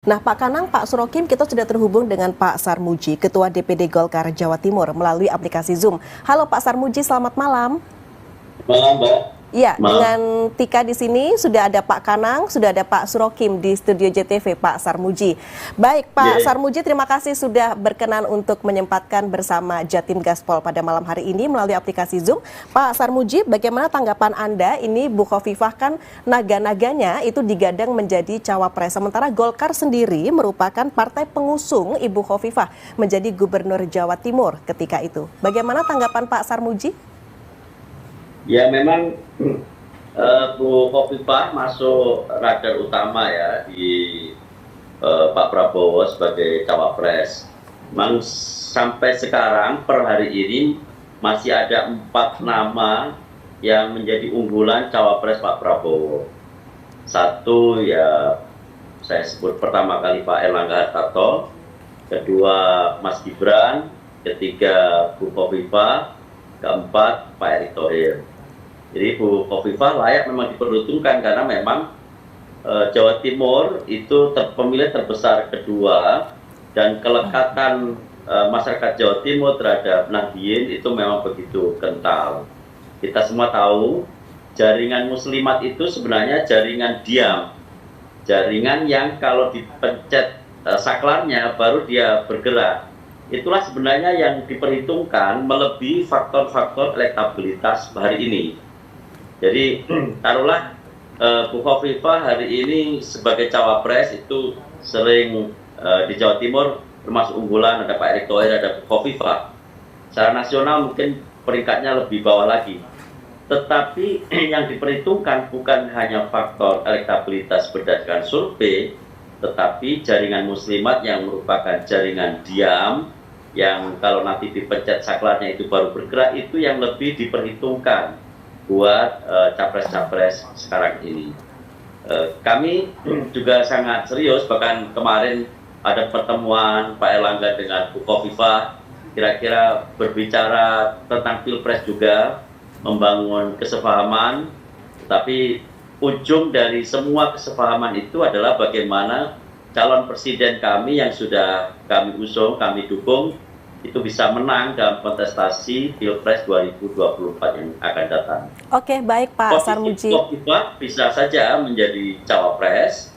Nah, Pak Kanang, Pak Surokim, kita sudah terhubung dengan Pak Sarmuji, Ketua DPD Golkar Jawa Timur, melalui aplikasi Zoom. Halo Pak Sarmuji, selamat malam. Malam, Mbak. Ya, Malam. dengan Tika di sini, sudah ada Pak Kanang, sudah ada Pak Surokim di studio JTV, Pak Sarmuji. Baik, Pak Sarmuji, terima kasih sudah berkenan untuk menyempatkan bersama Jatim Gaspol pada malam hari ini melalui aplikasi Zoom. Pak Sarmuji, bagaimana tanggapan Anda? Ini Bu Khofifah kan naga-naganya itu digadang menjadi cawapres, sementara Golkar sendiri merupakan partai pengusung Ibu Khofifah menjadi Gubernur Jawa Timur ketika itu. Bagaimana tanggapan Pak Sarmuji? Ya, memang Bu Khofifah masuk radar utama ya di Pak Prabowo sebagai cawapres. Memang sampai sekarang per hari ini masih ada 4 nama yang menjadi unggulan cawapres Pak Prabowo. Satu ya saya sebut pertama kali Pak Erlangga Hartarto, kedua Mas Gibran, ketiga Bu Khofifah, keempat Pak Erick Thohir. Jadi Bu Khofifah layak memang diperhitungkan karena memang Jawa Timur itu pemilih terbesar kedua dan kelekatan masyarakat Jawa Timur terhadap Nahdien itu memang begitu kental. Kita semua tahu jaringan muslimat itu sebenarnya jaringan diam, jaringan yang kalau dipencet saklarnya baru dia bergerak. Itulah sebenarnya yang diperhitungkan melebihi faktor-faktor elektabilitas hari ini. Jadi taruhlah Bu Khofifah hari ini sebagai cawapres itu sering di Jawa Timur termasuk unggulan, ada Pak Erick Thohir, ada Bu Khofifah. Secara nasional mungkin peringkatnya lebih bawah lagi. Tetapi yang diperhitungkan bukan hanya faktor elektabilitas berdasarkan survei, tetapi jaringan muslimat yang merupakan jaringan diam, yang kalau nanti dipencet saklarnya itu baru bergerak, itu yang lebih diperhitungkan buat capres-capres sekarang ini. Kami juga sangat serius, bahkan kemarin ada pertemuan Pak Erlangga dengan Bu Khofifah, kira-kira berbicara tentang Pilpres juga, membangun kesepahaman, tapi ujung dari semua kesepahaman itu adalah bagaimana calon presiden kami yang sudah kami usung, kami dukung, itu bisa menang dalam kontestasi Pilpres 2024 yang akan datang. Oke, baik Pak Sarmuji. Khofifah bisa saja menjadi cawapres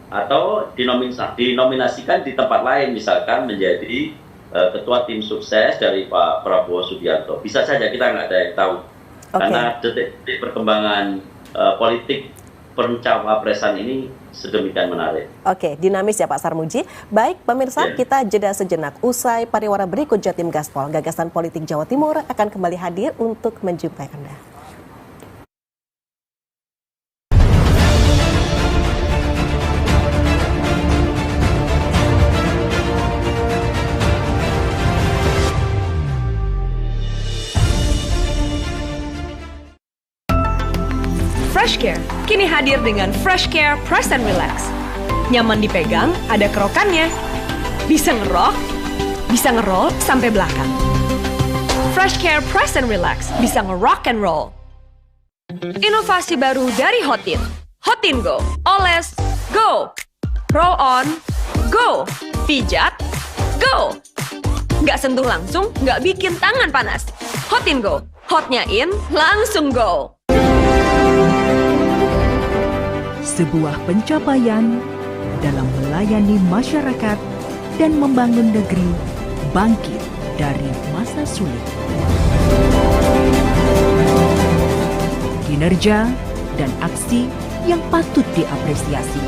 atau dinominasikan di tempat lain, misalkan menjadi ketua tim sukses dari Pak Prabowo Subianto. Bisa saja, kita nggak ada yang tahu. Karena detik-detik perkembangan politik pencawapresan ini sedemikian menarik. Oke, dinamis ya Pak Sarmuji. Baik pemirsa, kita jeda sejenak. Usai pariwara berikut Jatim Gaspol, gagasan politik Jawa Timur akan kembali hadir untuk menjumpai Anda. FreshCare kini hadir dengan FreshCare Press and Relax. Nyaman dipegang, ada kerokannya. Bisa ngerok, bisa ngeroll sampai belakang. FreshCare Press and Relax bisa ngerock and roll. Inovasi baru dari Hotin. Hotin Go. Oles, go. Roll on, go. Pijat, go. Nggak sentuh langsung, nggak bikin tangan panas. Hotin Go. Hotnya in, langsung go. Sebuah pencapaian dalam melayani masyarakat dan membangun negeri bangkit dari masa sulit. Kinerja dan aksi yang patut diapresiasi.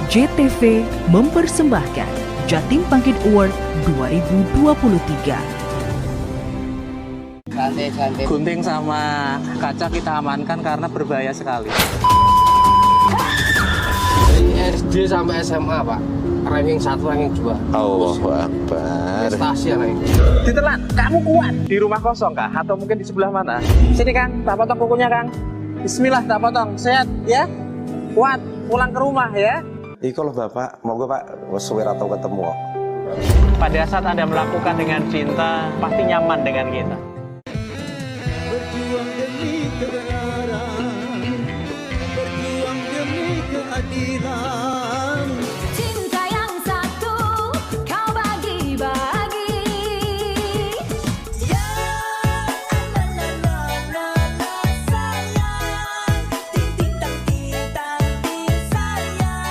JTV mempersembahkan Jatim Bangkit Award 2023. Gunting sama kaca kita amankan karena berbahaya sekali. Dari SD sampai SMA, Pak. Ranking 1, ranking 2. Allahu Akbar. Prestasi ranking. Ditelan, kamu kuat. Di rumah kosong kah? Atau mungkin di sebelah mana? Sini Kang, tak potong kukunya Kang. Bismillah, tak potong. Sehat ya? Kuat, pulang ke rumah ya. Iko loh Bapak, mau gue Pak, suwe atau ketemu. Pada saat Anda melakukan dengan cinta, pasti nyaman dengan kita. Berjuang demi kebenaran, keadilan. Cinta yang satu kau bagi-bagi. Ya la la la la la sayang, tintang tintang sayang.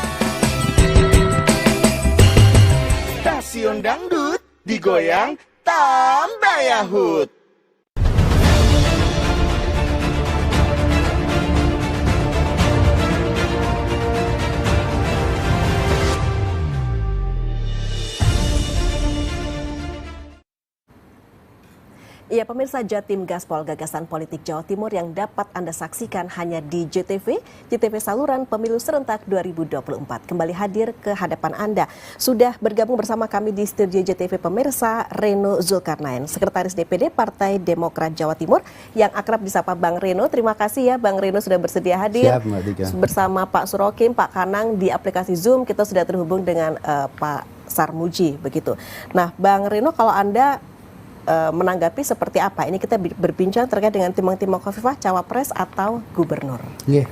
Stasiun dangdut digoyang tambah Yahut. Ya, pemirsa, Jatim Gaspol, gagasan politik Jawa Timur yang dapat Anda saksikan hanya di JTV saluran Pemilu Serentak 2024. Kembali hadir ke hadapan Anda. Sudah bergabung bersama kami di studio JTV pemirsa Reno Zulkarnain, Sekretaris DPD Partai Demokrat Jawa Timur, yang akrab disapa Bang Reno. Terima kasih ya Bang Reno sudah bersedia hadir. Siap, Mbak Dika. Bersama Pak Surokim, Pak Kanang di aplikasi Zoom, kita sudah terhubung dengan Pak Sarmuji, begitu. Nah, Bang Reno, kalau Anda menanggapi seperti apa? Ini kita berbincang terkait dengan Timang-Timang Khofifah, Cawapres atau Gubernur. Iya,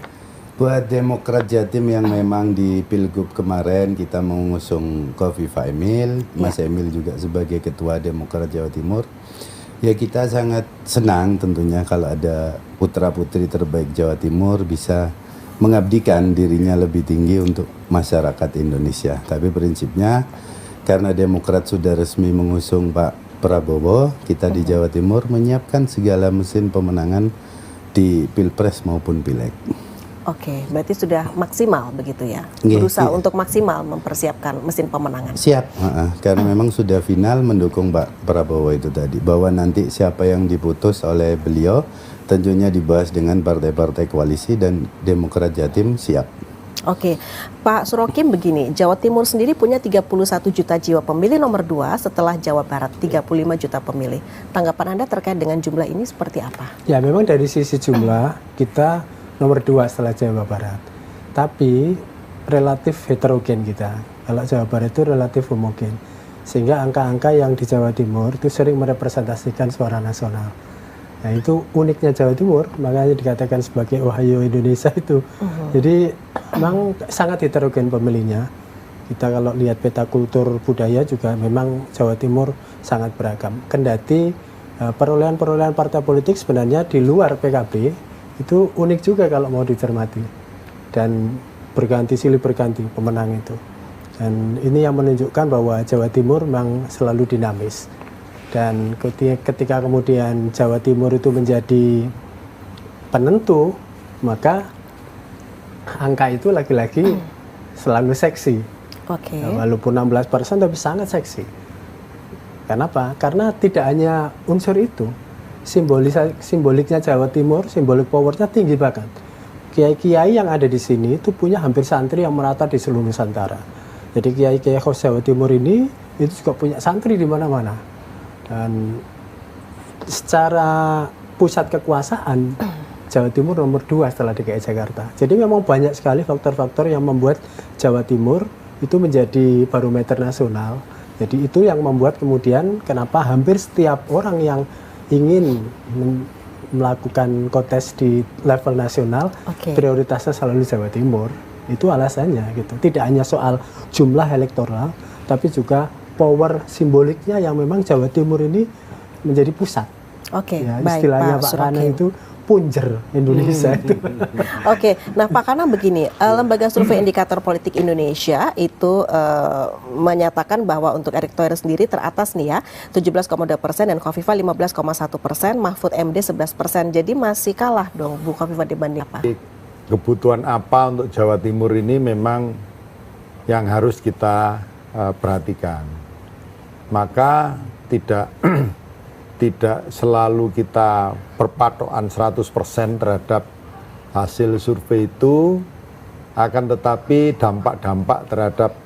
buat Demokrat Jatim yang memang di Pilgub kemarin kita mengusung Khofifah Emil, Mas Emil juga sebagai Ketua Demokrat Jawa Timur. Ya, kita sangat senang tentunya kalau ada putra-putri terbaik Jawa Timur bisa mengabdikan dirinya lebih tinggi untuk masyarakat Indonesia. Tapi prinsipnya karena Demokrat sudah resmi mengusung Pak Prabowo, kita di Jawa Timur menyiapkan segala mesin pemenangan di Pilpres maupun Pileg. Oke, berarti sudah maksimal begitu ya? Berusaha untuk maksimal mempersiapkan mesin pemenangan. Siap, karena memang sudah final mendukung Pak Prabowo itu tadi. Bahwa nanti siapa yang diputus oleh beliau tentunya dibahas dengan partai-partai koalisi dan Demokrat Jatim siap. Oke, Pak Surokim, begini, Jawa Timur sendiri punya 31 juta jiwa pemilih, nomor 2 setelah Jawa Barat, 35 juta pemilih. Tanggapan Anda terkait dengan jumlah ini seperti apa? Ya, memang dari sisi jumlah kita nomor 2 setelah Jawa Barat. Tapi relatif heterogen kita. Kalau Jawa Barat itu relatif homogen. Sehingga angka-angka yang di Jawa Timur itu sering merepresentasikan suara nasional. Nah, itu uniknya Jawa Timur, makanya dikatakan sebagai Ohio Indonesia itu. Jadi memang sangat heterogen pemilihnya. Kita kalau lihat peta kultur budaya juga memang Jawa Timur sangat beragam. Kendati perolehan-perolehan partai politik sebenarnya di luar PKB itu unik juga kalau mau dicermati. Dan berganti silih berganti pemenang itu. Dan ini yang menunjukkan bahwa Jawa Timur memang selalu dinamis. Dan ketika kemudian Jawa Timur itu menjadi penentu, maka angka itu lagi-lagi selalu seksi. Oke. Walaupun 16% tapi sangat seksi. Kenapa? Karena tidak hanya unsur itu, simboliknya Jawa Timur, simbolik powernya tinggi bahkan. Kiai-kiai yang ada di sini itu punya hampir santri yang merata di seluruh Nusantara. Jadi kiai-kiai khas Jawa Timur ini itu juga punya santri di mana-mana. Dan secara pusat kekuasaan Jawa Timur nomor 2 setelah DKI Jakarta. Jadi memang banyak sekali faktor-faktor yang membuat Jawa Timur itu menjadi barometer nasional. Jadi itu yang membuat kemudian kenapa hampir setiap orang yang ingin melakukan kontes di level nasional, prioritasnya selalu Jawa Timur. Itu alasannya gitu. Tidak hanya soal jumlah elektoral, tapi juga power simboliknya yang memang Jawa Timur ini menjadi pusat. Oke, ya, baik istilahnya Pak Kanang itu punjer Indonesia itu. Oke, nah Pak Kanang begini, Lembaga Survei Indikator Politik Indonesia itu menyatakan bahwa untuk Erick Thohir sendiri teratas nih ya, 17,2% dan Khofifah 15,1%, Mahfud MD 11%. Jadi masih kalah dong Bu Khofifah dibanding apa? Kebutuhan apa untuk Jawa Timur ini memang yang harus kita perhatikan. Maka tidak selalu kita perpatokan 100% terhadap hasil survei itu, akan tetapi dampak-dampak terhadap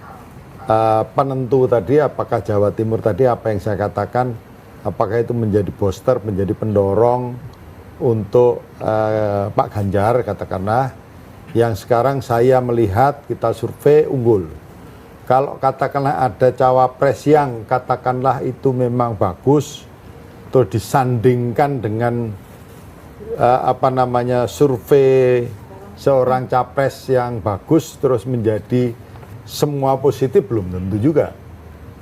penentu tadi, apakah Jawa Timur tadi apa yang saya katakan, apakah itu menjadi booster, menjadi pendorong untuk Pak Ganjar katakanlah, yang sekarang saya melihat kita survei unggul. Kalau katakanlah ada cawapres yang katakanlah itu memang bagus, terus disandingkan dengan survei seorang capres yang bagus terus menjadi semua positif, belum tentu juga,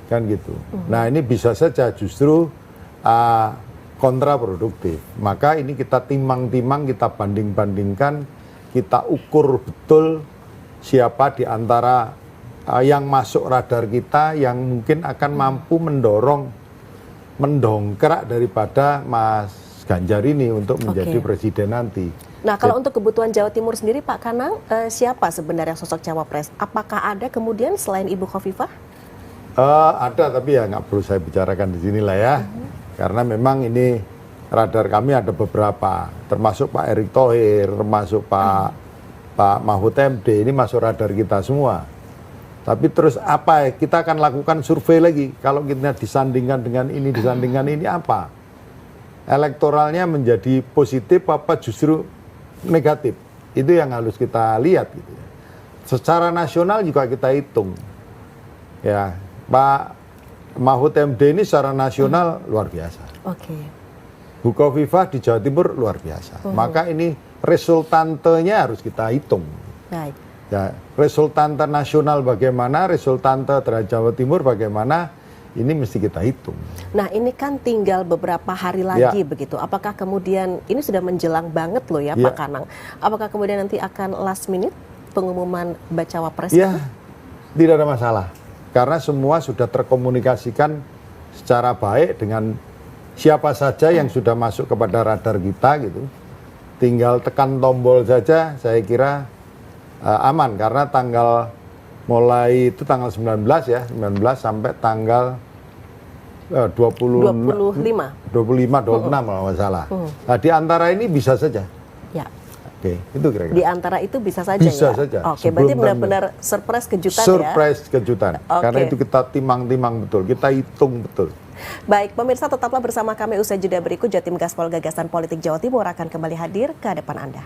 kan gitu. Nah ini bisa saja justru kontraproduktif. Maka ini kita timang-timang, kita banding-bandingkan, kita ukur betul siapa di antara yang masuk radar kita yang mungkin akan mampu mendongkrak daripada Mas Ganjar ini untuk menjadi presiden nanti. Nah, kalau untuk kebutuhan Jawa Timur sendiri, Pak Kanang, siapa sebenarnya sosok cawapres? Apakah ada kemudian selain Ibu Khofifah? Ada, tapi ya nggak perlu saya bicarakan di sini lah ya. Karena memang ini radar kami ada beberapa, termasuk Pak Erick Thohir, termasuk Pak Mahfud MD, ini masuk radar kita semua. Tapi terus apa ya, kita akan lakukan survei lagi. Kalau kita disandingkan dengan ini, disandingkan ini apa? Elektoralnya menjadi positif apa justru negatif? Itu yang harus kita lihat gitu ya. Secara nasional juga kita hitung. Ya, Pak Mahfud MD ini secara nasional luar biasa. Oke. Bu Khofifah di Jawa Timur luar biasa. Maka ini resultantenya harus kita hitung. Baik. Ya, resultante nasional bagaimana, resultante terhadap Jawa Timur bagaimana, ini mesti kita hitung. Nah, ini kan tinggal beberapa hari lagi begitu. Apakah kemudian ini sudah menjelang banget loh ya, Pak Kanang? Apakah kemudian nanti akan last minute pengumuman bacawa pres? Ya, tidak ada masalah. Karena semua sudah terkomunikasikan secara baik dengan siapa saja yang sudah masuk kepada radar kita gitu. Tinggal tekan tombol saja, saya kira aman. Karena mulai itu tanggal 19 ya, 19 sampai tanggal 26 kalau nggak salah. Nah, di antara ini bisa saja. Ya. Oke, itu kira-kira. Di antara itu bisa saja bisa ya? saja. Oke, berarti benar-benar surprise kejutan surprise kejutan. Karena itu kita timang-timang betul, kita hitung betul. Baik, pemirsa tetaplah bersama kami usai jeda berikut. Jatim Gaspol Gagasan Politik Jawa Timur akan kembali hadir ke hadapan Anda.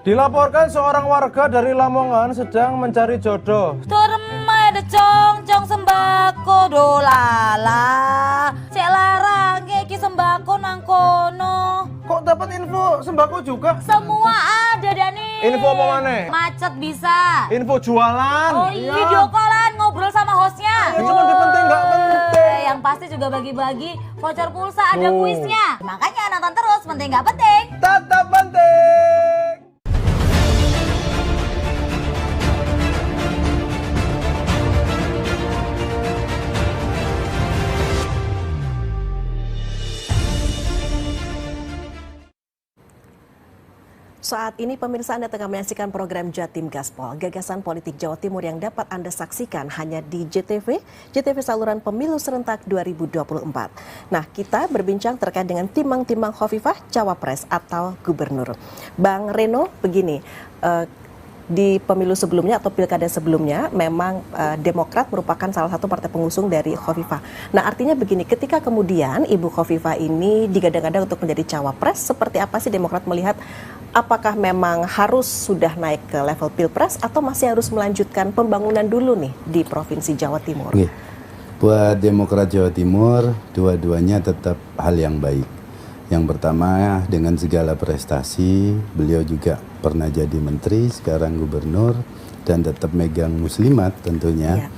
Dilaporkan seorang warga dari Lamongan sedang mencari jodoh. Turmai de cong sembako dolala. Cek larang iki sembako nang kono. Kok dapat info sembako juga? Semua ada Dani. Info apa mana? Macet bisa. Info jualan. Oh iya, video callan ngobrol sama hostnya. Ya, cuma penting nggak penting. Yang pasti juga bagi-bagi voucher pulsa, ada kuisnya. Makanya nonton terus, penting nggak penting. Tetap penting. Saat ini pemirsa Anda tengah menyaksikan program Jatim Gaspol, Gagasan Politik Jawa Timur yang dapat Anda saksikan hanya di JTV saluran Pemilu Serentak 2024. Nah, kita berbincang terkait dengan timang-timang Khofifah Cawapres atau Gubernur. Bang Reno, begini, di pemilu sebelumnya atau pilkada sebelumnya memang Demokrat merupakan salah satu partai pengusung dari Khofifah. Nah, artinya begini, ketika kemudian Ibu Khofifah ini digadang-gadang untuk menjadi cawapres, seperti apa sih Demokrat melihat, apakah memang harus sudah naik ke level pilpres atau masih harus melanjutkan pembangunan dulu nih di Provinsi Jawa Timur? Oke. Buat Demokrat Jawa Timur, dua-duanya tetap hal yang baik. Yang pertama, dengan segala prestasi, beliau juga pernah jadi menteri, sekarang gubernur, dan tetap megang muslimat tentunya.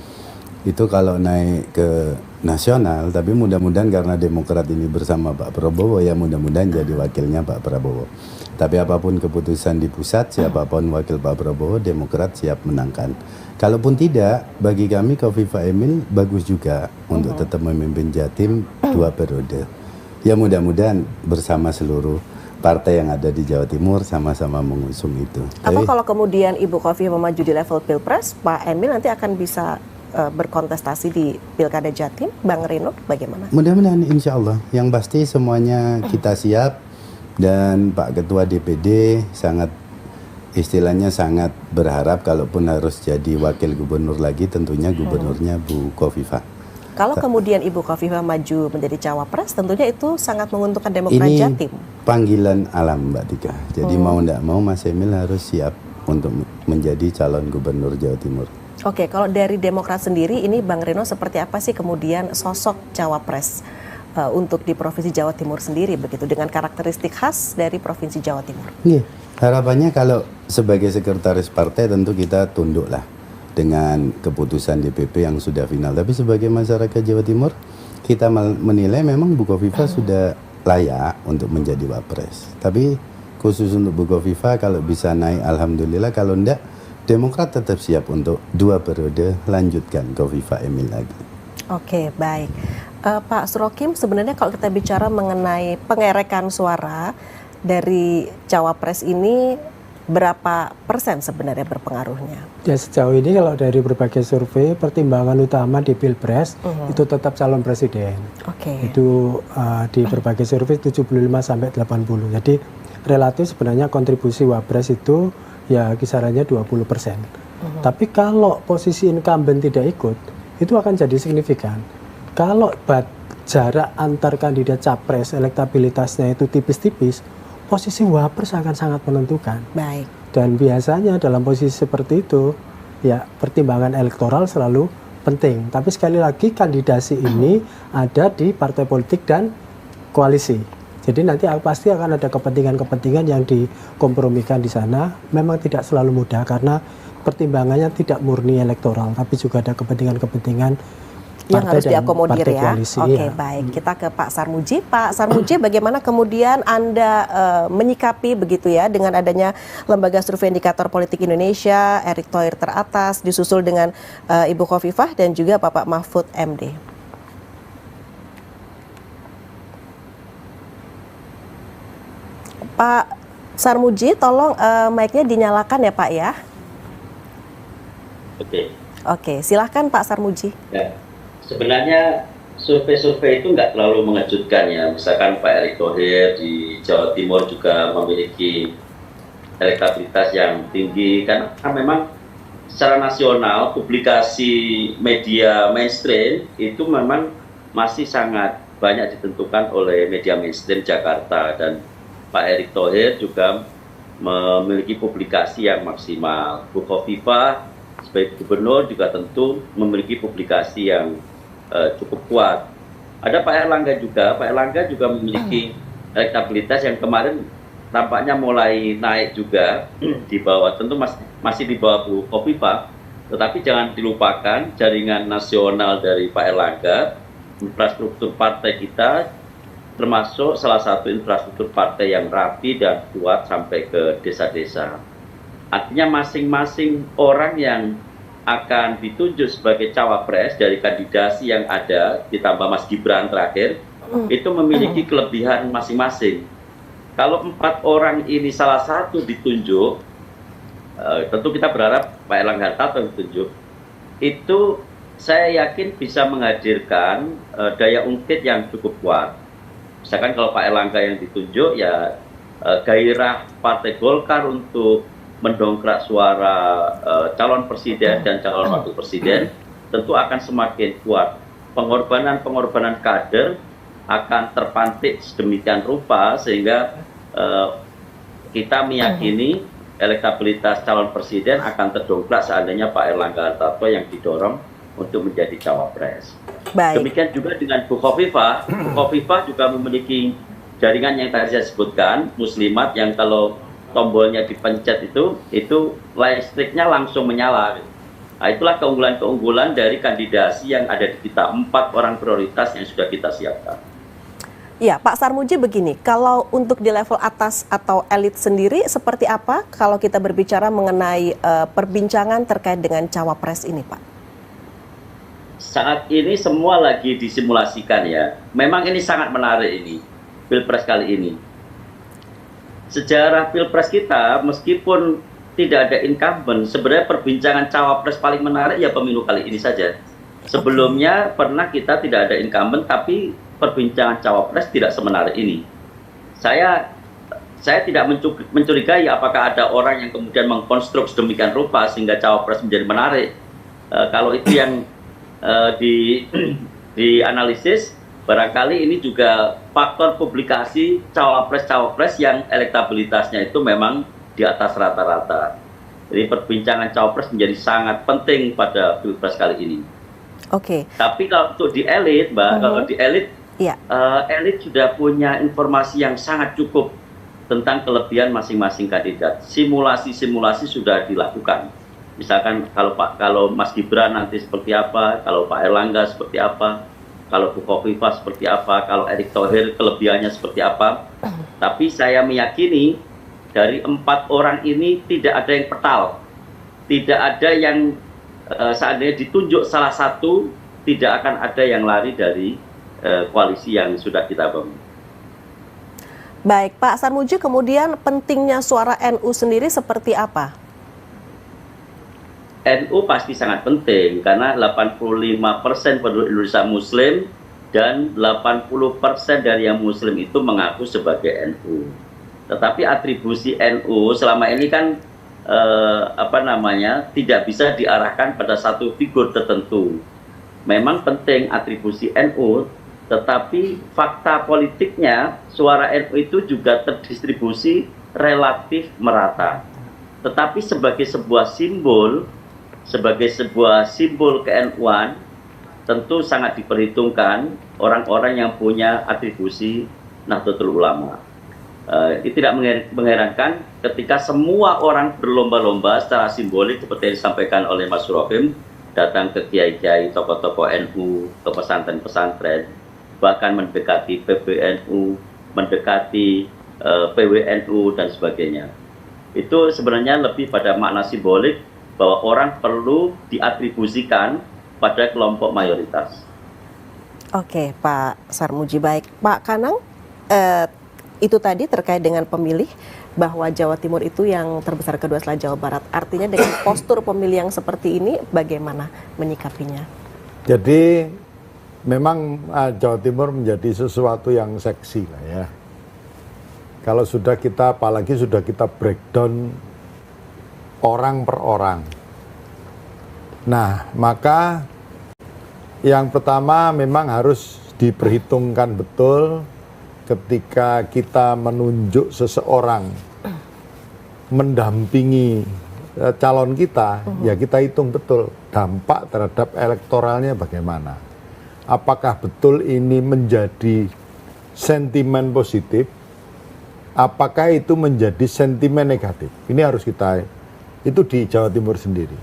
Itu kalau naik ke nasional, tapi mudah-mudahan karena Demokrat ini bersama Pak Prabowo, ya mudah-mudahan jadi wakilnya Pak Prabowo. Tapi apapun keputusan di pusat, siapapun wakil Pak Prabowo, Demokrat siap menangkan. Kalaupun tidak, bagi kami Khofifah Emil bagus juga untuk tetap memimpin Jatim 2 periode. Ya mudah-mudahan bersama seluruh partai yang ada di Jawa Timur sama-sama mengusung itu. Apa kalau kemudian Ibu Khofifah maju di level Pilpres, Pak Emil nanti akan bisa berkontestasi di Pilkada Jatim, Bang Reno, bagaimana? Mudah-mudahan insya Allah. Yang pasti semuanya kita siap dan Pak Ketua DPD istilahnya sangat berharap kalaupun harus jadi wakil gubernur lagi tentunya gubernurnya Bu Khofifah. Kalau kemudian Ibu Khofifah maju menjadi cawapres, tentunya itu sangat menguntungkan Demokrat Jatim. Panggilan alam Mbak Tika. Jadi mau tidak mau Mas Emil harus siap untuk menjadi calon gubernur Jawa Timur. Oke, kalau dari Demokrat sendiri ini Bang Reno seperti apa sih kemudian sosok cawapres untuk di Provinsi Jawa Timur sendiri begitu dengan karakteristik khas dari Provinsi Jawa Timur? Iya, harapannya kalau sebagai sekretaris partai tentu kita tunduklah dengan keputusan DPP yang sudah final. Tapi sebagai masyarakat Jawa Timur kita menilai memang Bu Khofifah sudah layak untuk menjadi wapres. Tapi khusus untuk Bu Khofifah kalau bisa naik alhamdulillah, kalau enggak Demokrat tetap siap untuk 2 periode lanjutkan Khofifah Emil lagi. Oke, baik. Pak Surokim, sebenarnya kalau kita bicara mengenai pengerekan suara dari cawapres ini, berapa persen sebenarnya berpengaruhnya? Ya sejauh ini kalau dari berbagai survei, pertimbangan utama di Pilpres itu tetap calon presiden. Itu di berbagai survei 75-80. Jadi relatif sebenarnya kontribusi wapres itu ya kisarannya 20%. Tapi kalau posisi incumbent tidak ikut, itu akan jadi signifikan. Kalau jarak antar kandidat capres elektabilitasnya itu tipis-tipis, posisi wapres akan sangat menentukan. Baik. Dan biasanya dalam posisi seperti itu, ya pertimbangan elektoral selalu penting. Tapi sekali lagi kandidasi ini ada di partai politik dan koalisi. Jadi nanti pasti akan ada kepentingan-kepentingan yang dikompromikan di sana. Memang tidak selalu mudah karena pertimbangannya tidak murni elektoral, tapi juga ada kepentingan-kepentingan yang harus diakomodir ya. Koalisi, Oke, baik. Kita ke Pak Sarmuji. Pak Sarmuji, bagaimana kemudian Anda menyikapi begitu ya dengan adanya Lembaga Survei Indikator Politik Indonesia, Erick Thohir teratas, disusul dengan Ibu Khofifah dan juga Bapak Mahfud MD. Pak Sarmuji, tolong mic-nya dinyalakan ya Pak ya. Oke, silahkan Pak Sarmuji. Ya, sebenarnya survei-survei itu nggak terlalu mengejutkan ya. Misalkan Pak Erick Thohir di Jawa Timur juga memiliki elektabilitas yang tinggi, karena memang secara nasional publikasi media mainstream itu memang masih sangat banyak ditentukan oleh media mainstream Jakarta, dan Pak Erick Thohir juga memiliki publikasi yang maksimal. Bu Khofifah sebagai gubernur juga tentu memiliki publikasi yang cukup kuat. Ada Pak Erlangga juga memiliki elektabilitas yang kemarin tampaknya mulai naik juga di bawah, tentu masih di bawah Bu Khofifah, tetapi jangan dilupakan jaringan nasional dari Pak Erlangga, infrastruktur partai kita termasuk salah satu infrastruktur partai yang rapi dan kuat sampai ke desa-desa. Artinya masing-masing orang yang akan ditunjuk sebagai cawapres dari kandidasi yang ada, ditambah Mas Gibran terakhir, itu memiliki kelebihan masing-masing. Kalau 4 orang ini salah satu ditunjuk, tentu kita berharap Pak Erlangga Hartarto ditunjuk, itu saya yakin bisa menghadirkan daya ungkit yang cukup kuat. Misalkan kalau Pak Erlangga yang ditunjuk, ya gairah Partai Golkar untuk mendongkrak suara calon presiden dan calon wakil presiden tentu akan semakin kuat. Pengorbanan kader akan terpantik sedemikian rupa sehingga kita meyakini elektabilitas calon presiden akan terdongkrak seandainya Pak Erlangga Hartarto yang didorong untuk menjadi cawapres. Baik. Demikian juga dengan Bu Khofifah. Bu Khofifah juga memiliki jaringan yang tadi saya sebutkan, muslimat, yang kalau tombolnya dipencet itu listriknya langsung menyala. Nah, itulah keunggulan-keunggulan dari kandidasi yang ada di kita, 4 orang prioritas yang sudah kita siapkan. Ya, Pak Sarmuji begini, kalau untuk di level atas atau elit sendiri seperti apa kalau kita berbicara mengenai perbincangan terkait dengan cawapres ini, Pak? Saat ini semua lagi disimulasikan ya. Memang ini sangat menarik ini, Pilpres kali ini. sejarah Pilpres kita, meskipun tidak ada incumbent, sebenarnya perbincangan cawapres paling menarik ya pemilu kali ini saja. Sebelumnya pernah kita tidak ada incumbent, tapi perbincangan cawapres tidak semenarik ini. Saya tidak mencurigai apakah ada orang yang kemudian mengkonstruksi demikian rupa sehingga cawapres menjadi menarik. Kalau itu yang dianalisis, barangkali ini juga faktor publikasi cawapres-cawapres yang elektabilitasnya itu memang di atas rata-rata. Jadi perbincangan cawapres menjadi sangat penting pada Pilpres kali ini. Oke. Tapi kalau untuk di elit, Mbak, kalau di elit, elit sudah punya informasi yang sangat cukup tentang kelebihan masing-masing kandidat. Simulasi-simulasi sudah dilakukan. Misalkan kalau Mas Gibran nanti seperti apa, kalau Pak Erlangga seperti apa, kalau Bu Khofifah seperti apa, kalau Erick Thohir kelebihannya seperti apa. Tapi saya meyakini dari 4 orang ini tidak ada yang petal, tidak ada yang seandainya ditunjuk salah satu, tidak akan ada yang lari dari koalisi yang sudah kita bangun. Baik, Pak Sarmuji, kemudian pentingnya suara NU sendiri seperti apa? NU pasti sangat penting karena 85% penduduk Indonesia Muslim dan 80% dari yang Muslim itu mengaku sebagai NU. Tetapi atribusi NU selama ini kan tidak bisa diarahkan pada satu figur tertentu. Memang penting atribusi NU, tetapi fakta politiknya suara NU itu juga terdistribusi relatif merata. Tetapi sebagai sebuah simbol ke-NU-an, tentu sangat diperhitungkan orang-orang yang punya atribusi Nahdlatul Ulama. Itu tidak mengherankan ketika semua orang berlomba-lomba secara simbolik seperti yang disampaikan oleh Mas Surofim, datang ke kiai-kiai, tokoh-tokoh NU, ke pesantren-pesantren, bahkan mendekati PBNU, mendekati PWNU dan sebagainya. Itu sebenarnya lebih pada makna simbolik bahwa orang perlu diatribusikan pada kelompok mayoritas. Oke, Pak Sarmuji. Baik, Pak Kanang, itu tadi terkait dengan pemilih bahwa Jawa Timur itu yang terbesar kedua setelah Jawa Barat. Artinya dengan postur pemilih yang seperti ini, bagaimana menyikapinya? Jadi memang Jawa Timur menjadi sesuatu yang seksi lah ya. Kalau sudah kita, apalagi sudah kita breakdown orang per orang. Nah, maka yang pertama memang harus diperhitungkan betul ketika kita menunjuk seseorang mendampingi calon kita, ya kita hitung betul dampak terhadap elektoralnya bagaimana. Apakah betul ini menjadi sentimen positif, apakah itu menjadi sentimen negatif. Ini harus kita, itu di Jawa Timur sendiri.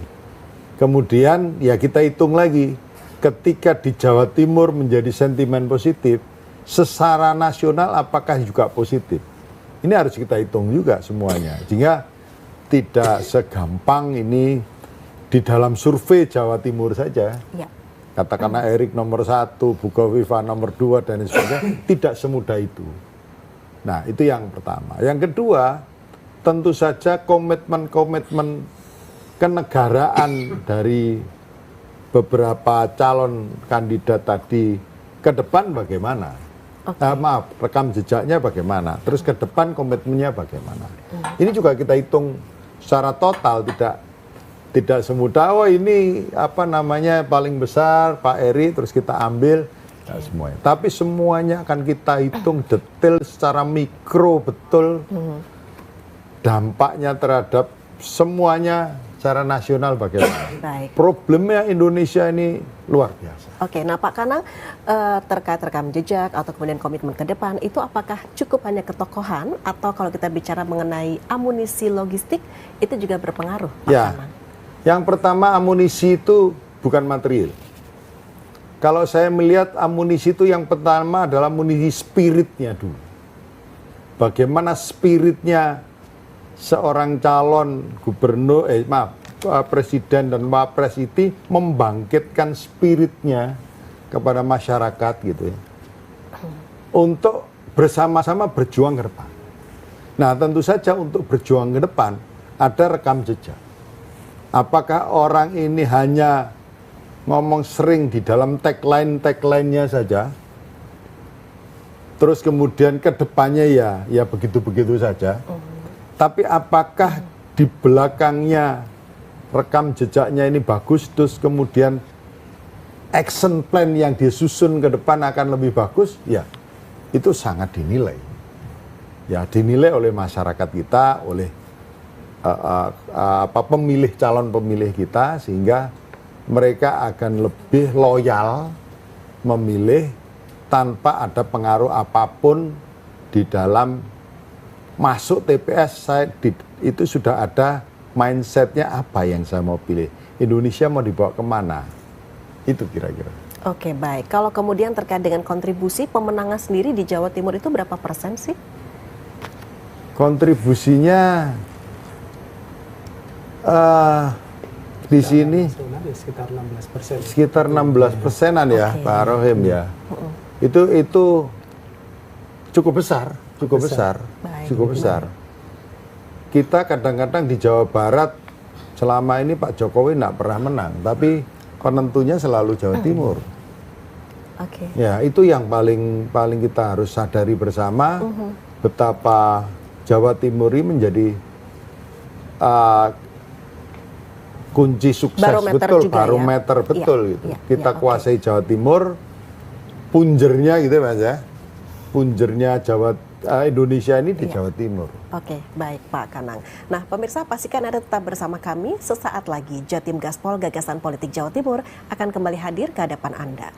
Kemudian ya kita hitung lagi, ketika di Jawa Timur menjadi sentimen positif, secara nasional apakah juga positif? Ini harus kita hitung juga semuanya. Sehingga tidak segampang ini di dalam survei Jawa Timur saja. Ya. Katakanlah Erick nomor 1, Bu Khofifah nomor 2 dan sebagainya, tidak semudah itu. Nah, itu yang pertama. Yang kedua, tentu saja komitmen-komitmen kenegaraan dari beberapa calon kandidat tadi ke depan bagaimana? Rekam jejaknya bagaimana, terus ke depan komitmennya bagaimana. Ini juga kita hitung secara total, tidak semudah, oh ini paling besar Pak Eri, terus kita ambil, ya semuanya. Tapi semuanya akan kita hitung detail secara mikro betul, dampaknya terhadap semuanya secara nasional bagaimana. Baik. Problemnya Indonesia ini luar biasa. Oke, nah Pak Kanang, terkait rekam jejak atau kemudian komitmen ke depan, itu apakah cukup hanya ketokohan atau kalau kita bicara mengenai amunisi logistik, itu juga berpengaruh, Pak Kanang? Yang pertama, amunisi itu bukan material. Kalau saya melihat amunisi itu yang pertama adalah amunisi spiritnya dulu. Bagaimana spiritnya seorang calon gubernur, presiden dan wapres itu membangkitkan spiritnya kepada masyarakat gitu ya, untuk bersama-sama berjuang ke depan. Nah, tentu saja untuk berjuang ke depan ada rekam jejak. Apakah orang ini hanya ngomong sering di dalam tagline-nya saja, terus kemudian ke depannya ya begitu-begitu saja. Tapi apakah di belakangnya rekam jejaknya ini bagus, terus kemudian action plan yang disusun ke depan akan lebih bagus? Ya, itu sangat dinilai. Ya, dinilai oleh masyarakat kita, oleh pemilih, calon pemilih kita, sehingga mereka akan lebih loyal memilih tanpa ada pengaruh apapun di dalam masuk TPS. Itu sudah ada mindsetnya, apa yang saya mau pilih, Indonesia mau dibawa kemana, itu kira-kira. Oke, baik. Kalau kemudian terkait dengan kontribusi pemenangan sendiri di Jawa Timur itu berapa persen sih? Kontribusinya di sini sekitar 16%. Sekitar 16%-an ya, Pak Rohim ya. Itu cukup besar. Cukup besar. Kita kadang-kadang di Jawa Barat selama ini Pak Jokowi tidak pernah menang, tapi penentunya selalu Jawa Timur. Ya, itu yang paling kita harus sadari bersama, betapa Jawa Timur ini menjadi kunci sukses, barometer betul, barometer ya? Betul ya, gitu. Kita kuasai Jawa Timur, punjernya gitu Mas ya. Punjernya Indonesia ini di Jawa Timur. Oke, baik Pak Kanang. Nah, pemirsa pastikan Anda tetap bersama kami. Sesaat lagi Jatim Gaspol Gagasan Politik Jawa Timur akan kembali hadir ke hadapan Anda.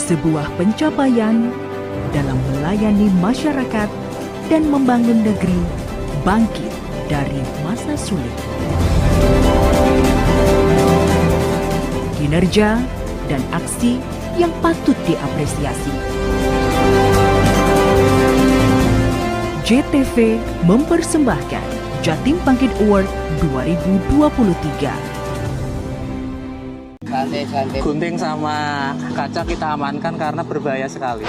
Sebuah pencapaian dalam melayani masyarakat dan membangun negeri bangkit dari masa sulit. Kinerja dan aksi yang patut diapresiasi. JTV mempersembahkan Jatim Bangkit Award 2023. Gunting sama kaca kita amankan karena berbahaya sekali.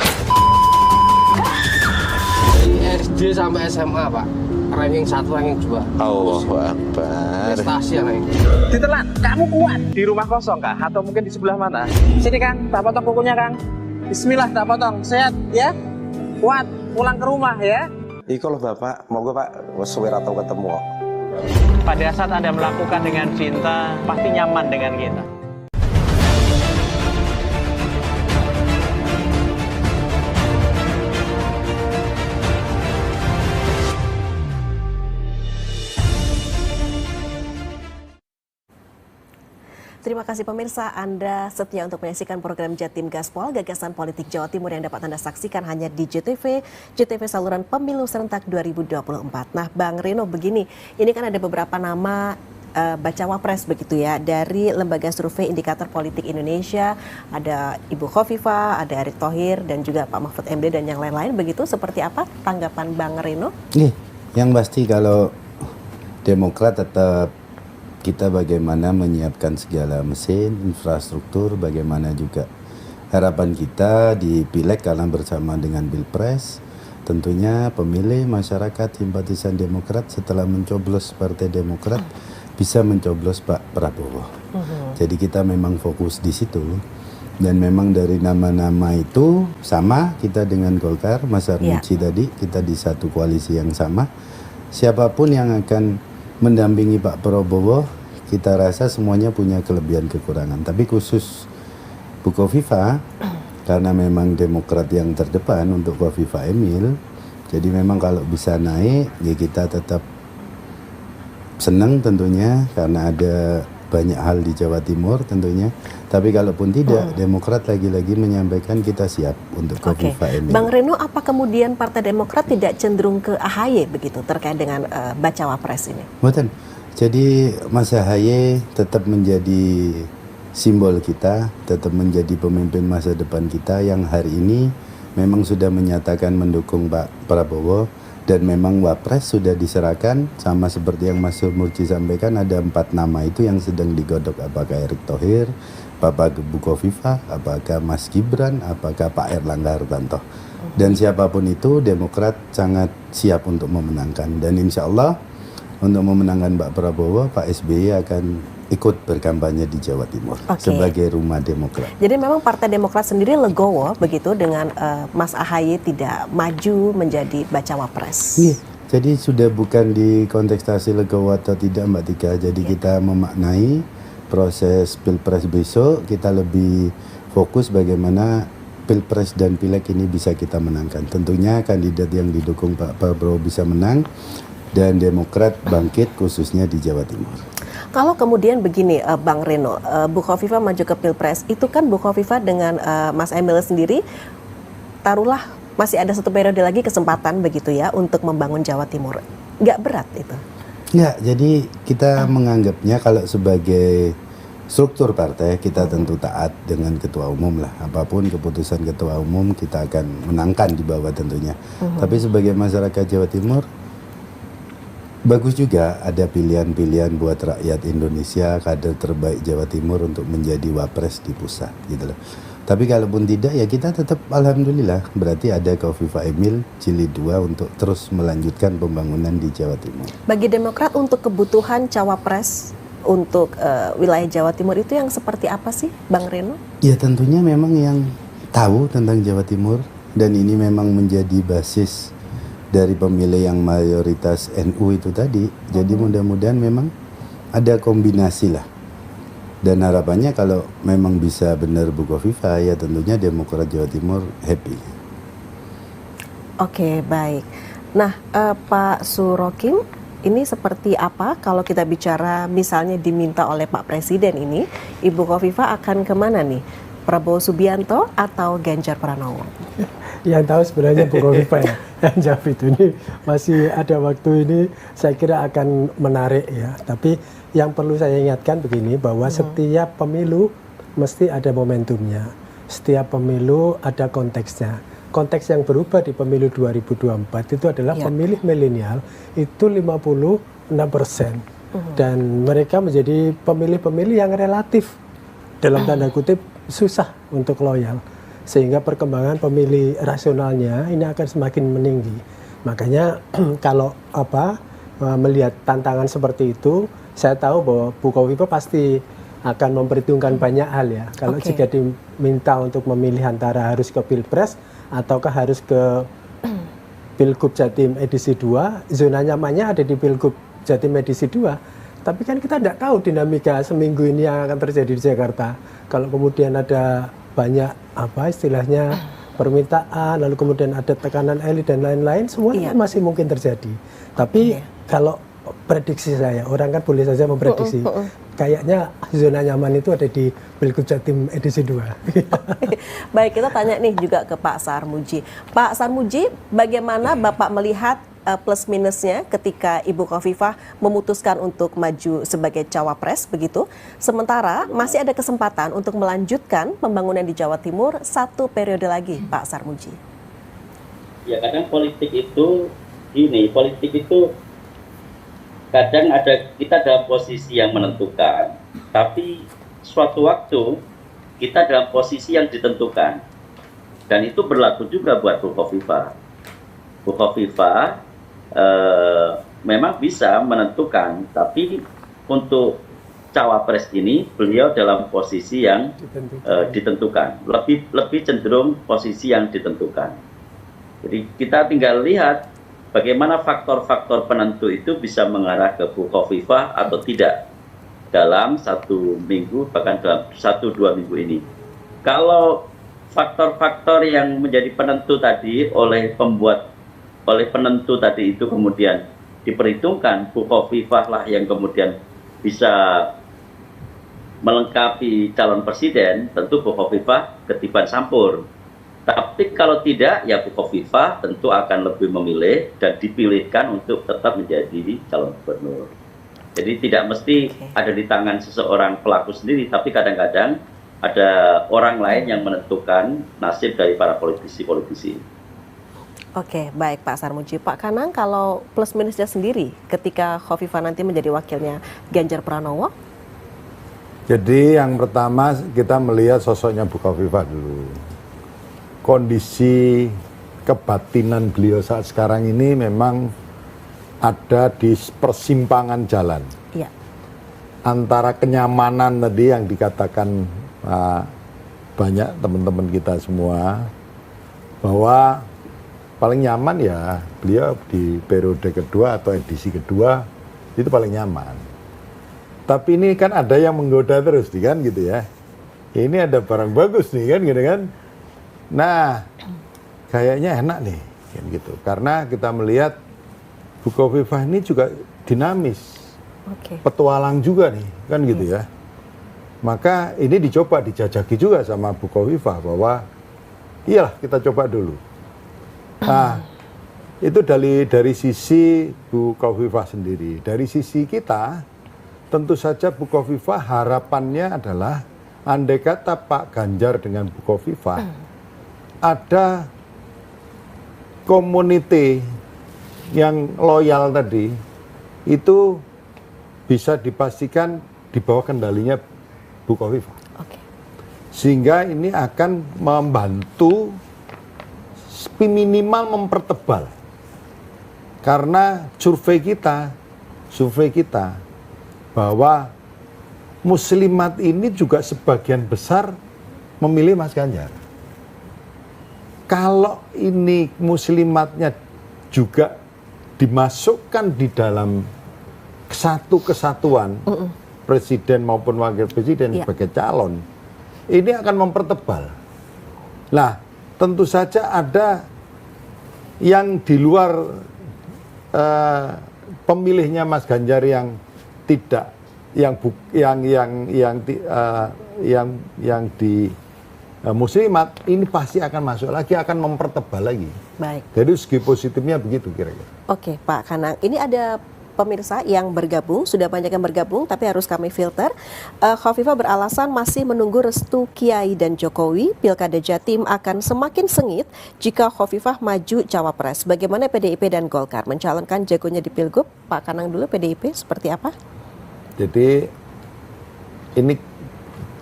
SD sampai SMA Pak, ranking 1, ranking 2. Allahu Akbar. Prestasi yang Ditelan, kamu kuat. Di rumah kosong kah? Atau mungkin di sebelah mana? Sini Kang, tak potong kukunya Kang. Bismillah, tak potong. Sehat ya? Kuat, pulang ke rumah ya? Kalau Bapak, mau gue Pak, suwe atau ketemu. Pada saat Anda melakukan dengan cinta, pasti nyaman dengan kita. Terima kasih pemirsa, Anda setia untuk menyaksikan program Jatim Gaspol Gagasan Politik Jawa Timur yang dapat Anda saksikan hanya di JTV saluran Pemilu Serentak 2024. Nah, Bang Reno begini, ini kan ada beberapa nama bacawa pres begitu ya dari Lembaga Survei Indikator Politik Indonesia, ada Ibu Khofifah, ada Erick Thohir dan juga Pak Mahfud MD dan yang lain-lain begitu. Seperti apa tanggapan Bang Reno? Yang pasti kalau Demokrat tetap kita bagaimana menyiapkan segala mesin, infrastruktur, bagaimana juga harapan kita di Pileg karena bersama dengan Pilpres, tentunya pemilih masyarakat simpatisan Demokrat setelah mencoblos Partai Demokrat bisa mencoblos Pak Prabowo. Jadi kita memang fokus di situ dan memang dari nama-nama itu sama kita dengan Golkar, Mas Armuji tadi kita di satu koalisi yang sama. Siapapun yang akan mendampingi Pak Prabowo, kita rasa semuanya punya kelebihan kekurangan. Tapi khusus Bu Khofifah, karena memang Demokrat yang terdepan untuk Khofifah Emil, jadi memang kalau bisa naik, ya kita tetap senang tentunya karena ada banyak hal di Jawa Timur tentunya. Tapi kalaupun tidak, Demokrat lagi-lagi menyampaikan kita siap untuk Khofifah Emil. Bang Reno, apa kemudian Partai Demokrat tidak cenderung ke AHY begitu terkait dengan bacawa pres ini? Betul. Jadi Mas AHY tetap menjadi simbol kita, tetap menjadi pemimpin masa depan kita yang hari ini memang sudah menyatakan mendukung Pak Prabowo, dan memang Wapres sudah diserahkan, sama seperti yang Mas Murji sampaikan, ada 4 nama itu yang sedang digodok, apakah Erick Thohir, apakah Bu Khofifah, apakah Mas Gibran, apakah Pak Erlangga Hartarto. Dan siapapun itu, Demokrat sangat siap untuk memenangkan, dan insya Allah untuk memenangkan Pak Prabowo, Pak SBY akan ikut berkampanye di Jawa Timur sebagai rumah Demokrat. Jadi memang Partai Demokrat sendiri legowo begitu dengan Mas AHY tidak maju menjadi bacawa pres. Iya, jadi sudah bukan di kontestasi legowo atau tidak Mbak Tika. Jadi kita memaknai proses Pilpres besok, kita lebih fokus bagaimana Pilpres dan Pileg ini bisa kita menangkan. Tentunya kandidat yang didukung Pak Prabowo bisa menang dan Demokrat bangkit khususnya di Jawa Timur. Kalau kemudian begini, Bang Reno, Bu Khofifah maju ke Pilpres, itu kan Bu Khofifah dengan Mas Emil sendiri, taruhlah masih ada 1 periode lagi kesempatan begitu ya untuk membangun Jawa Timur. Nggak berat itu? Nggak, jadi kita menganggapnya kalau sebagai struktur partai, kita tentu taat dengan ketua umum lah. Apapun keputusan ketua umum kita akan menangkan di bawah tentunya. Tapi sebagai masyarakat Jawa Timur, bagus juga ada pilihan-pilihan buat rakyat Indonesia, kader terbaik Jawa Timur untuk menjadi wapres di pusat gitu loh. Tapi kalaupun tidak ya kita tetap alhamdulillah berarti ada Khofifah Emil Jilid 2 untuk terus melanjutkan pembangunan di Jawa Timur. Bagi Demokrat untuk kebutuhan cawapres untuk wilayah Jawa Timur itu yang seperti apa sih Bang Reno? Ya tentunya memang yang tahu tentang Jawa Timur, dan ini memang menjadi basis dari pemilih yang mayoritas NU itu tadi. Jadi mudah-mudahan memang ada kombinasi lah. Dan harapannya kalau memang bisa benar Bu Khofifah, ya tentunya Demokrat Jawa Timur happy. Oke, baik. Nah, Pak Surokim, ini seperti apa kalau kita bicara misalnya diminta oleh Pak Presiden ini, Ibu Khofifah akan kemana nih? Prabowo Subianto atau Ganjar Pranowo? Yang tahu sebenarnya Bu Khofifah ya, yang jawab itu. Ini masih ada waktu, ini saya kira akan menarik ya. Tapi yang perlu saya ingatkan begini, bahwa setiap pemilu mesti ada momentumnya. Setiap pemilu ada konteksnya. Konteks yang berubah di pemilu 2024 itu adalah pemilih milenial itu 56%. Dan mereka menjadi pemilih-pemilih yang relatif dalam tanda kutip susah untuk loyal. Sehingga perkembangan pemilih rasionalnya ini akan semakin meninggi. Makanya kalau melihat tantangan seperti itu, saya tahu bahwa Bu Khofifah pasti akan memperhitungkan banyak hal ya. Kalau jika diminta untuk memilih antara harus ke Pilpres ataukah harus ke Pilgub Jatim edisi 2, zona nyamannya ada di Pilgub Jatim edisi 2. Tapi kan kita tidak tahu dinamika seminggu ini yang akan terjadi di Jakarta. Kalau kemudian ada banyak istilahnya permintaan, lalu kemudian ada tekanan elit dan lain-lain, semuanya masih mungkin terjadi. Tapi kalau prediksi saya, orang kan boleh saja memprediksi, kayaknya zona nyaman itu ada di Pilgub Jatim edisi 2. Baik, kita tanya nih juga ke Pak Sarmuji. Pak Sarmuji, bagaimana Bapak melihat plus minusnya ketika Ibu Khofifah memutuskan untuk maju sebagai cawapres begitu, sementara masih ada kesempatan untuk melanjutkan pembangunan di Jawa Timur 1 periode lagi, Pak Sarmuji? Ya kadang politik itu kadang ada kita dalam posisi yang menentukan, tapi suatu waktu kita dalam posisi yang ditentukan, dan itu berlaku juga buat Bu Khofifah. Bu Khofifah memang bisa menentukan, tapi untuk cawapres ini beliau dalam posisi yang ditentukan, lebih cenderung posisi yang ditentukan. Jadi kita tinggal lihat bagaimana faktor-faktor penentu itu bisa mengarah ke Bu Khofifah atau tidak dalam 1 minggu, bahkan dalam 1-2 minggu ini. Kalau faktor-faktor yang menjadi penentu tadi oleh penentu tadi itu kemudian diperhitungkan, Bu Khofifah lah yang kemudian bisa melengkapi calon presiden, tentu Bu Khofifah ketiban sampur. Tapi kalau tidak, ya Bu Khofifah tentu akan lebih memilih dan dipilihkan untuk tetap menjadi calon gubernur. Jadi tidak mesti ada di tangan seseorang pelaku sendiri, tapi kadang-kadang ada orang lain yang menentukan nasib dari para politisi-politisi. Oke, baik Pak Sarmuji. Pak Kanang, kalau plus minusnya sendiri ketika Khofifah nanti menjadi wakilnya Ganjar Pranowo? Jadi yang pertama kita melihat sosoknya Bu Khofifah dulu. Kondisi kebatinan beliau saat sekarang ini memang ada di persimpangan jalan. Iya. Antara kenyamanan tadi yang dikatakan banyak teman-teman kita semua, bahwa paling nyaman ya beliau di periode kedua atau edisi kedua itu paling nyaman. Tapi ini kan ada yang menggoda terus nih kan gitu ya. Ini ada barang bagus nih kan gitu kan. Nah, kayaknya enak nih kan gitu. Karena kita melihat Bu Khofifah ini juga dinamis. Petualang juga nih kan gitu ya. Maka ini dicoba dijajaki juga sama Bu Khofifah bahwa iyalah kita coba dulu. Nah, itu dari sisi Bu Khofifah sendiri. Dari sisi kita, tentu saja Bu Khofifah harapannya adalah andai kata Pak Ganjar dengan Bu Khofifah ada community yang loyal tadi, itu bisa dipastikan di bawah kendalinya Bu Khofifah. Sehingga ini akan membantu minimal mempertebal. Karena survei kita bahwa muslimat ini juga sebagian besar memilih Mas Ganjar. Kalau ini muslimatnya juga dimasukkan di dalam satu kesatuan presiden maupun wakil presiden sebagai calon, ini akan mempertebal. Nah, tentu saja ada yang di luar pemilihnya Mas Ganjar yang tidak, yang di muslimat ini pasti akan masuk lagi, akan mempertebal lagi. Baik. Jadi segi positifnya begitu kira-kira. Oke, Pak Kanang. Ini ada pemirsa yang bergabung, sudah banyak yang bergabung, tapi harus kami filter. Khofifah beralasan masih menunggu restu Kiai dan Jokowi. Pilkada Jatim akan semakin sengit jika Khofifah maju cawapres. Bagaimana PDIP dan Golkar mencalonkan jagonya di Pilgub? Pak Kanang dulu, PDIP seperti apa? Jadi ini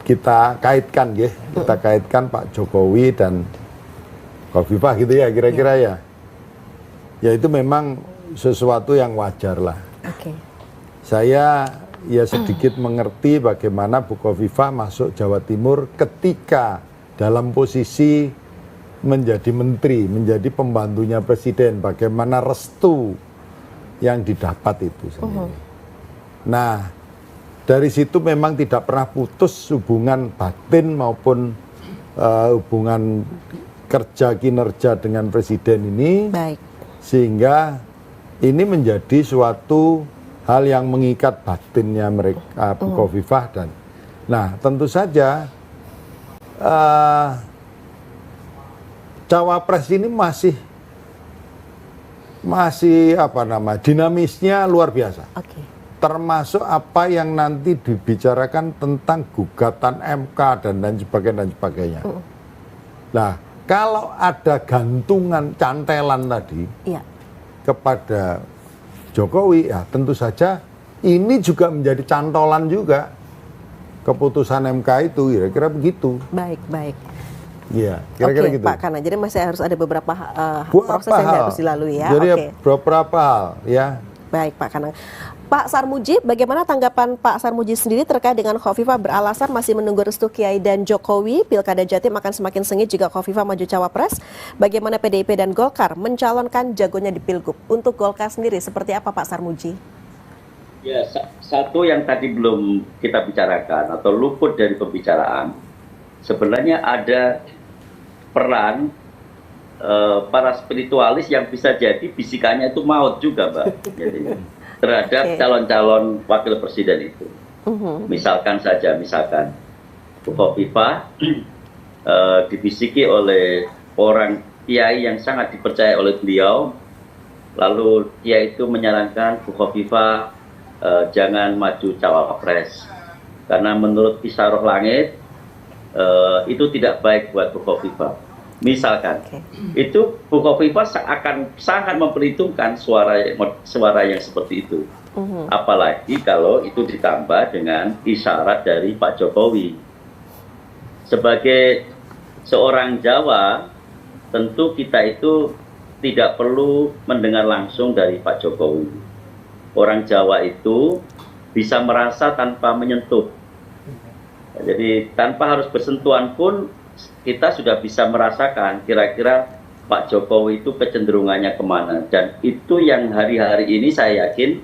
kita kaitkan ya, kita kaitkan Pak Jokowi dan Khofifah gitu ya kira-kira ya. Ya itu memang sesuatu yang wajar lah. Saya ya sedikit mengerti bagaimana Bu Khofifah masuk Jawa Timur ketika dalam posisi menjadi menteri, menjadi pembantunya presiden, bagaimana restu yang didapat itu sendiri. Nah, dari situ memang tidak pernah putus hubungan batin maupun hubungan kerja kinerja dengan presiden ini. Baik. Sehingga ini menjadi suatu hal yang mengikat batinnya mereka, Bu Khofifah dan. Nah, tentu saja cawapres ini masih dinamisnya luar biasa. Termasuk apa yang nanti dibicarakan tentang gugatan MK dan lain sebagainya. Nah, kalau ada gantungan cantelan tadi kepada Jokowi, ya tentu saja ini juga menjadi cantolan juga keputusan MK itu, kira-kira begitu. Baik. Iya, kira-kira gitu. Pak Kanang, jadi masih harus ada beberapa proses yang harus dilalui ya. Jadi beberapa hal ya. Baik, Pak Kanang. Pak Sarmuji, bagaimana tanggapan Pak Sarmuji sendiri terkait dengan Khofifah beralasan masih menunggu restu Kiai dan Jokowi, Pilkada Jatim akan semakin sengit jika Khofifah maju cawapres. Bagaimana PDIP dan Golkar mencalonkan jagonya di Pilgub? Untuk Golkar sendiri seperti apa Pak Sarmuji? Ya, satu yang tadi belum kita bicarakan atau luput dari pembicaraan, sebenarnya ada peran para spiritualis yang bisa jadi bisikannya itu maut juga, Mbak. Jadinya terhadap calon-calon wakil presiden itu. Misalkan Bu Khofifah dibisiki oleh orang kiai yang sangat dipercaya oleh beliau, lalu kiai itu menyarankan Bu Khofifah jangan maju cawapres karena menurut kisah roh langit itu tidak baik buat Bu Khofifah. Misalkan, itu Bu Khofifah akan sangat memperhitungkan suara yang seperti itu. Apalagi kalau itu ditambah dengan isyarat dari Pak Jokowi. Sebagai seorang Jawa, tentu kita itu tidak perlu mendengar langsung dari Pak Jokowi. Orang Jawa itu bisa merasa tanpa menyentuh. Jadi tanpa harus bersentuhan pun kita sudah bisa merasakan kira-kira Pak Jokowi itu kecenderungannya kemana. Dan itu yang hari-hari ini saya yakin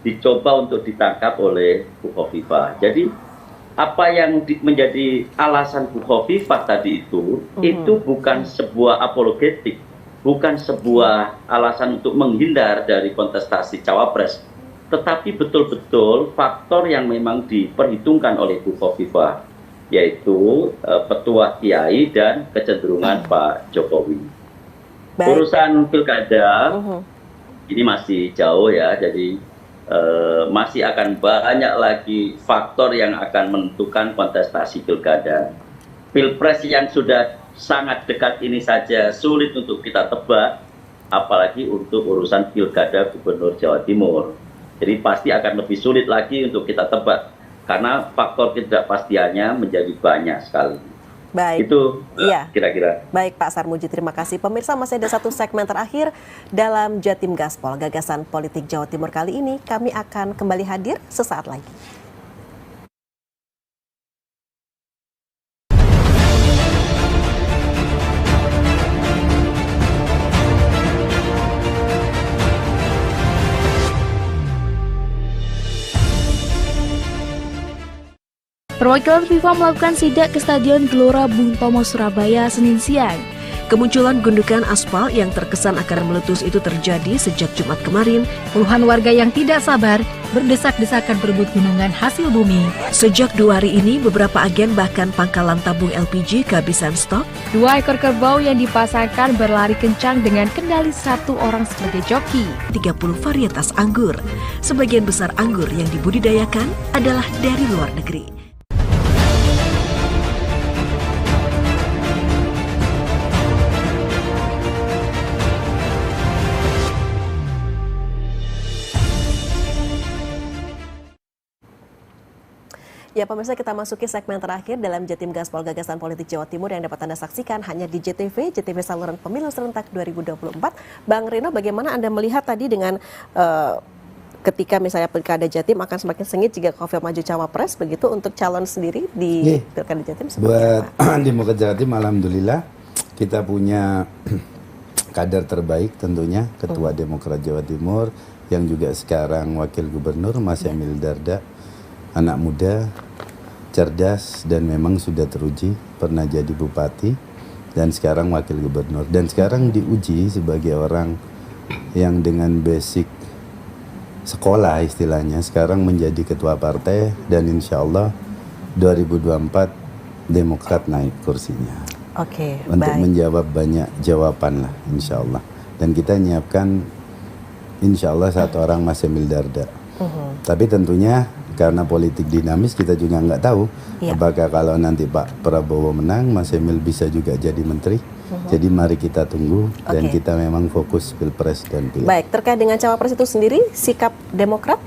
dicoba untuk ditangkap oleh Bu Khofifah. Jadi apa yang menjadi alasan Bu Khofifah tadi itu bukan sebuah apologetik, bukan sebuah alasan untuk menghindar dari kontestasi cawapres, tetapi betul-betul faktor yang memang diperhitungkan oleh Bu Khofifah, yaitu petuah kiai dan kecenderungan Pak Jokowi. Urusan pilkada ini masih jauh ya, jadi masih akan banyak lagi faktor yang akan menentukan kontestasi pilkada. Pilpres yang sudah sangat dekat ini saja sulit untuk kita tebak, apalagi untuk urusan pilkada Gubernur Jawa Timur. Jadi pasti akan lebih sulit lagi untuk kita tebak, karena faktor ketidakpastiannya menjadi banyak sekali. Baik. Itu kira-kira. Baik Pak Sarmuji, terima kasih. Pemirsa, masih ada satu segmen terakhir dalam Jatim Gaspol, gagasan politik Jawa Timur kali ini. Kami akan kembali hadir sesaat lagi. Perwakilan FIFA melakukan sidak ke Stadion Gelora Bung Tomo, Surabaya, Senin siang. Kemunculan gundukan aspal yang terkesan akan meletus itu terjadi sejak Jumat kemarin. Puluhan warga yang tidak sabar berdesak-desakan berebut gunungan hasil bumi. Sejak 2 hari ini, beberapa agen bahkan pangkalan tabung LPG kehabisan stok. 2 ekor kerbau yang dipasangkan berlari kencang dengan kendali 1 orang sebagai joki. 30 varietas anggur. Sebagian besar anggur yang dibudidayakan adalah dari luar negeri. Ya pemirsa, kita masuki segmen terakhir dalam Jatim Gaspol Gagasan Politik Jawa Timur yang dapat Anda saksikan hanya di JTV saluran pemilu serentak 2024. Bang Rino, bagaimana Anda melihat tadi dengan ketika misalnya Pilkada Jatim akan semakin sengit jika Khofifah maju cawapres, begitu untuk calon sendiri di Pilkada Jatim buat Demokrat Jatim, alhamdulillah kita punya kader terbaik tentunya, Ketua Demokrat Jawa Timur yang juga sekarang Wakil Gubernur, Mas Emil Dardak. Anak muda, cerdas, dan memang sudah teruji, pernah jadi bupati, dan sekarang wakil gubernur. Dan sekarang diuji sebagai orang yang dengan basic sekolah istilahnya, sekarang menjadi ketua partai, dan insya Allah 2024 Demokrat naik kursinya. Oke, untuk baik. Menjawab banyak jawaban lah, insya Allah. Dan kita nyiapkan insya Allah 1 orang Mas Emil Dardak. Tapi tentunya karena politik dinamis, kita juga nggak tahu apakah kalau nanti Pak Prabowo menang, Mas Emil bisa juga jadi menteri. Jadi mari kita tunggu dan kita memang fokus Pilpres dan Pileg. Baik, terkait dengan cawapres itu sendiri, sikap Demokrat?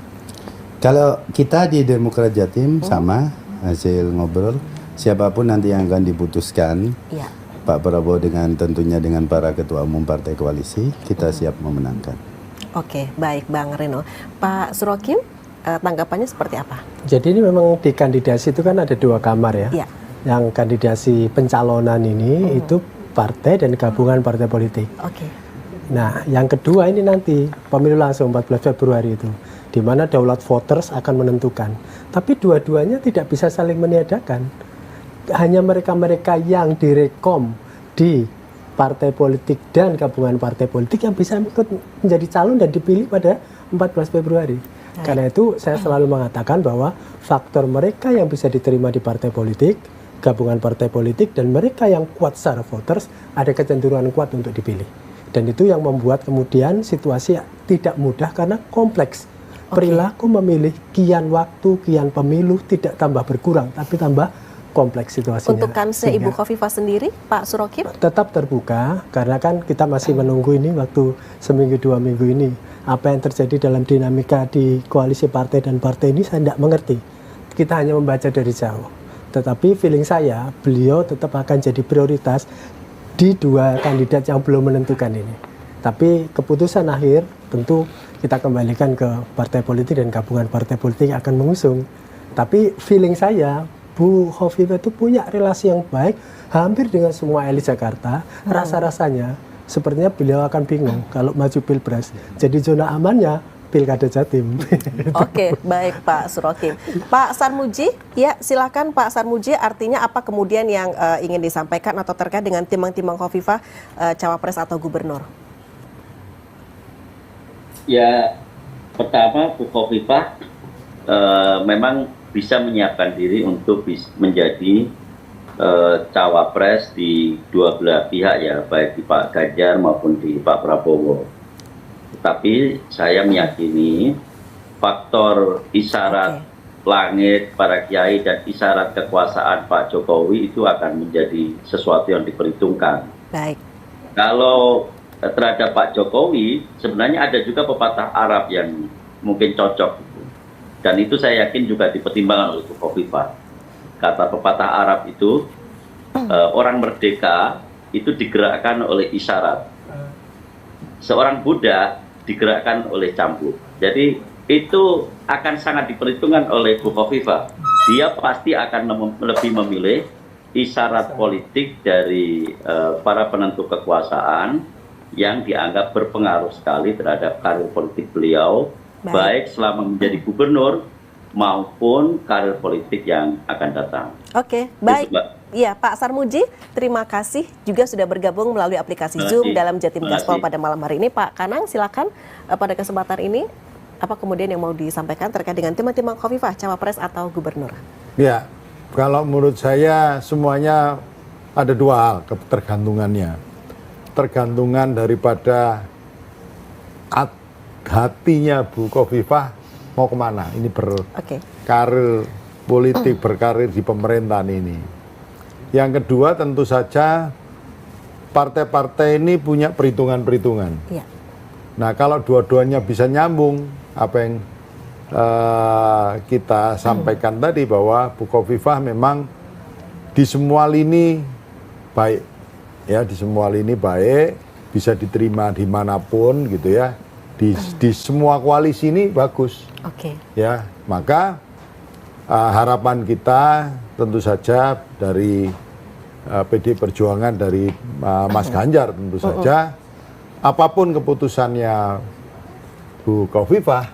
Kalau kita di Demokrat Jatim sama hasil ngobrol, siapapun nanti yang akan diputuskan, Pak Prabowo tentunya dengan para ketua umum partai koalisi, kita siap memenangkan. Oke, baik Bang Reno. Pak Surokim, tanggapannya seperti apa? Jadi ini memang di kandidasi itu kan ada 2 kamar ya. Yang kandidasi pencalonan ini itu partai dan gabungan partai politik. Nah, yang kedua ini nanti pemilu langsung 14 Februari itu, di mana daulat voters akan menentukan. Tapi dua-duanya tidak bisa saling meniadakan. Hanya mereka-mereka yang direkom di partai politik dan gabungan partai politik yang bisa ikut menjadi calon dan dipilih pada 14 Februari. Karena itu saya selalu mengatakan bahwa faktor mereka yang bisa diterima di partai politik, gabungan partai politik, dan mereka yang kuat secara voters ada kecenderungan kuat untuk dipilih. Dan itu yang membuat kemudian situasi tidak mudah karena kompleks. Perilaku memilih, kian waktu, kian pemilu tidak tambah berkurang, tapi tambah kompleks situasinya. Untuk kansnya Ibu Khofifah sendiri, Pak Surokim? Tetap terbuka, karena kan kita masih menunggu ini waktu seminggu 2 minggu ini. Apa yang terjadi dalam dinamika di koalisi partai dan partai ini saya tidak mengerti. Kita hanya membaca dari jauh. Tetapi feeling saya, beliau tetap akan jadi prioritas di 2 kandidat yang belum menentukan ini. Tapi keputusan akhir tentu kita kembalikan ke partai politik dan gabungan partai politik yang akan mengusung. Tapi feeling saya, Bu Khofifah itu punya relasi yang baik hampir dengan semua elit Jakarta. Rasa-rasanya sepertinya beliau akan bingung kalau maju Pilpres. Jadi zona amannya Pilkada Jatim. Oke, baik Pak Surokim. Pak Sarmuji, ya silakan Pak Sarmuji, artinya apa kemudian yang ingin disampaikan atau terkait dengan timbang-timbang Khofifah Cawapres atau Gubernur? Ya, pertama Bu Khofifah memang bisa menyiapkan diri untuk menjadi cawapres di dua belah pihak ya, baik di Pak Ganjar maupun di Pak Prabowo. Tetapi saya meyakini faktor isyarat langit para kiai dan isyarat kekuasaan Pak Jokowi itu akan menjadi sesuatu yang diperhitungkan. Baik. Kalau terhadap Pak Jokowi, sebenarnya ada juga pepatah Arab yang mungkin cocok. Dan itu saya yakin juga dipertimbangkan oleh Bu Khofifah. Kata pepatah Arab itu, orang merdeka itu digerakkan oleh isyarat. Seorang budak digerakkan oleh cambuk. Jadi itu akan sangat diperhitungkan oleh Bu Khofifah. Dia pasti akan lebih memilih isyarat politik dari para penentu kekuasaan yang dianggap berpengaruh sekali terhadap karir politik beliau, baik selama menjadi gubernur maupun karir politik yang akan datang. Oke, baik. Iya, Pak Sarmuji, terima kasih juga sudah bergabung melalui aplikasi Zoom dalam Jatim Gaspol pada malam hari ini. Pak Kanang, silakan pada kesempatan ini, apa kemudian yang mau disampaikan terkait dengan timbang-timbang Khofifah, Cawapres atau Gubernur? Ya, kalau menurut saya semuanya ada 2 hal ketergantungannya. Tergantungan daripada hatinya Bu Khofifah mau kemana, ini berkarir politik, berkarir di pemerintahan ini. Yang kedua tentu saja partai-partai ini punya perhitungan-perhitungan. Ya. Nah kalau dua-duanya bisa nyambung, apa yang kita sampaikan tadi bahwa Bu Khofifah memang di semua lini baik, ya di semua lini baik, bisa diterima dimanapun gitu ya. Di semua koalisi ini bagus. Ya, maka harapan kita tentu saja dari PD Perjuangan, dari Mas Ganjar tentu saja, apapun keputusannya Bu Khofifah,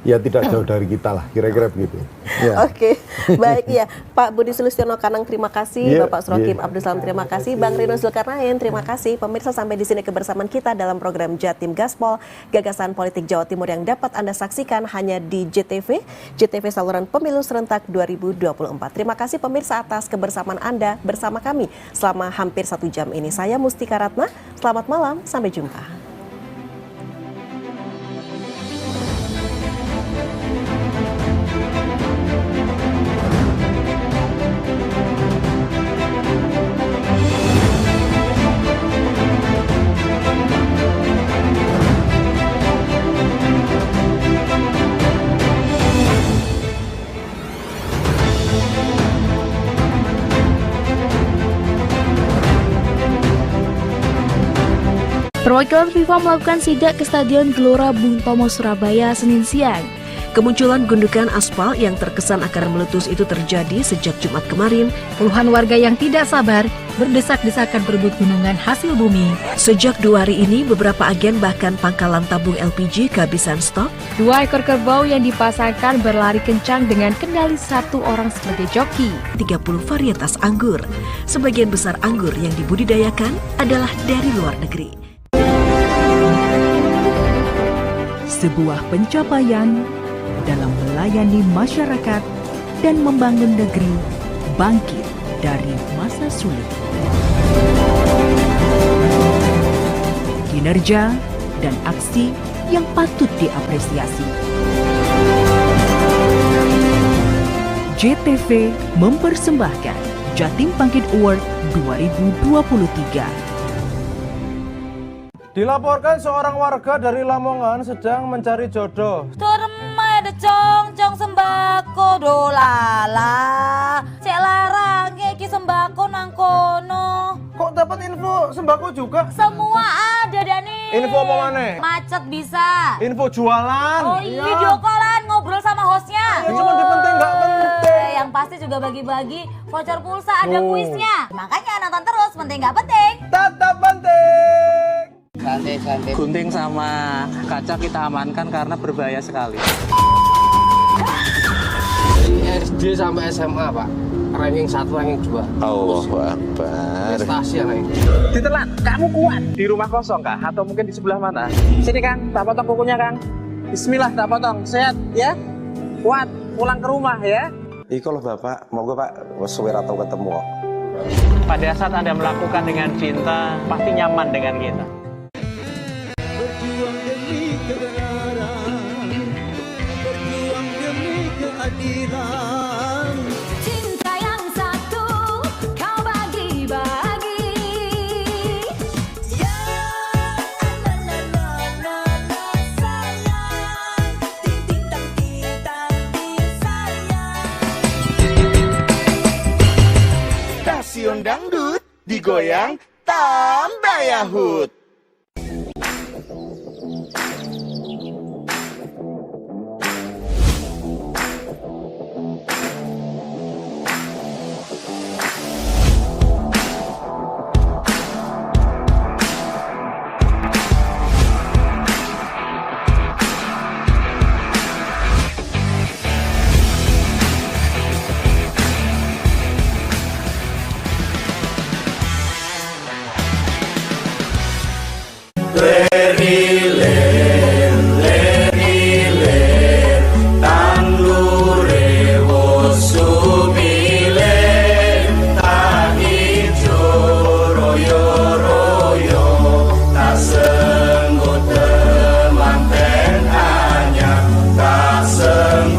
ya tidak jauh dari kita lah, kira-kira begitu. Ya. Oke, baik ya. Pak Budi Sulistiono Kanang, terima kasih. Bapak Surokim Abdul Salam, terima kasih. Bang Rino Zulkarnain, terima kasih. Pemirsa, sampai di sini kebersamaan kita dalam program Jatim Gaspol, gagasan politik Jawa Timur yang dapat Anda saksikan hanya di JTV saluran pemilu serentak 2024. Terima kasih pemirsa atas kebersamaan Anda bersama kami selama hampir 1 jam ini. Saya Mustika Ratna, selamat malam, sampai jumpa. Perwakilan FIFA melakukan sidak ke Stadion Gelora Bung Tomo, Surabaya, Senin siang. Kemunculan gundukan aspal yang terkesan akan meletus itu terjadi sejak Jumat kemarin. Puluhan warga yang tidak sabar berdesak-desakan berebut gunungan hasil bumi. Sejak 2 hari ini, beberapa agen bahkan pangkalan tabung LPG kehabisan stok. 2 ekor kerbau yang dipasangkan berlari kencang dengan kendali 1 orang sebagai joki. 30 varietas anggur. Sebagian besar anggur yang dibudidayakan adalah dari luar negeri. Sebuah pencapaian dalam melayani masyarakat dan membangun negeri bangkit dari masa sulit. Kinerja dan aksi yang patut diapresiasi. JTV mempersembahkan Jatim Bangkit Award 2023. Dilaporkan seorang warga dari Lamongan sedang mencari jodoh. Termai ada cong sembako dolala. Cek larang iki sembako nang kono. Kok dapat info sembako juga? Semua ada Dani. Info apa mana? Macet bisa. Info jualan. Oh iya, video callan ngobrol sama hostnya. Ya cuma penting nggak penting. Yang pasti juga bagi-bagi voucher pulsa, ada kuisnya. Makanya nonton terus, penting nggak penting. Tetap penting. Santai-santai. Gunting sama kaca kita amankan karena berbahaya sekali. Dari SD sampai SMA pak, ranking 1, ranking 2. Allahu Akbar. Prestasi ya ranking. Ditelan, kamu kuat. Di rumah kosong kah? Atau mungkin di sebelah mana? Sini Kang, tak potong kukunya Kang. Bismillah, tak potong. Sehat ya? Kuat, pulang ke rumah ya. Iki loh Bapak, moga Pak suwe atau ketemu kok. Pada saat Anda melakukan dengan cinta, pasti nyaman dengan kita. Berjuang demi kebenaran, berjuang demi keadilan. Cinta yang satu kau bagi-bagi. Ya la la la la la sayang, ting tang sayang. Stasiun dangdut digoyang tambah Yahut.